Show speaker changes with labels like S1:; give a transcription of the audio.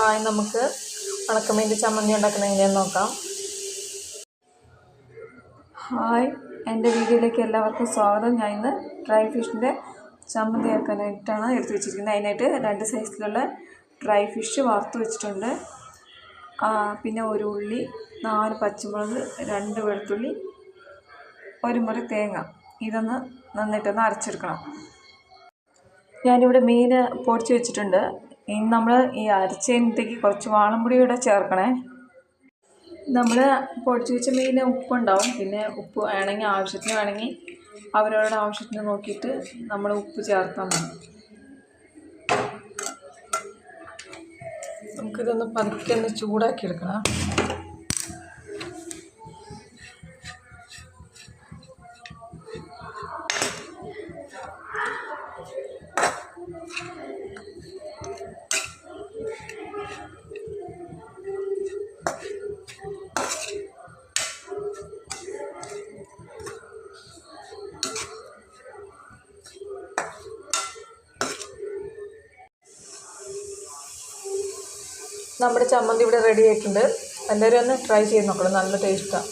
S1: Hi, നമുക്ക് ഉണക്കമീൻ്റെ ചമ്മന്തി ഉണ്ടാക്കുന്ന എങ്ങനെയാന്ന് നോക്കാം. ഹായ്, എൻ്റെ വീഡിയോയിലേക്ക് എല്ലാവർക്കും സ്വാഗതം. ഞാൻ ഇന്ന് ഡ്രൈ ഫിഷിൻ്റെ ചമ്മന്തി ആക്കാനായിട്ടാണ് എടുത്ത് വെച്ചിരിക്കുന്നത്. അതിനായിട്ട് 2 സൈസിലുള്ള ഡ്രൈ ഫിഷ് വറുത്ത് വെച്ചിട്ടുണ്ട്. പിന്നെ ഒരു ഉള്ളി, 4 പച്ചമുളക്, 2 വെളുത്തുള്ളി, 1 മുറി തേങ്ങ. ഇതൊന്ന് നന്നായിട്ടൊന്ന് അരച്ചെടുക്കണം. ഞാനിവിടെ മീൻ പൊടിച്ച് വെച്ചിട്ടുണ്ട്. ഇനി നമ്മൾ ഈ അരച്ചതിനകത്തേക്ക് കുറച്ച് വാളംപൊടി കൂടെ ചേർക്കണേ. നമ്മൾ പൊടിച്ച് വെച്ച മീൻ ഉപ്പുണ്ടാവും. പിന്നെ ഉപ്പ് വേണമെങ്കിൽ ആവശ്യത്തിന് വേണമെങ്കിൽ അവരവരുടെ ആവശ്യത്തിന് നോക്കിയിട്ട് നമ്മൾ ഉപ്പ് ചേർത്താൽ മതി. നമുക്കിതൊന്ന് പതുക്കെ ഒന്ന് ചൂടാക്കി എടുക്കണം. നമ്മുടെ ചമ്മന്തി ഇവിടെ റെഡി ആയിട്ടുണ്ട്. എല്ലാവരും ഒന്ന് ട്രൈ ചെയ്ത് നോക്കണം, നല്ല ടേസ്റ്റാണ്.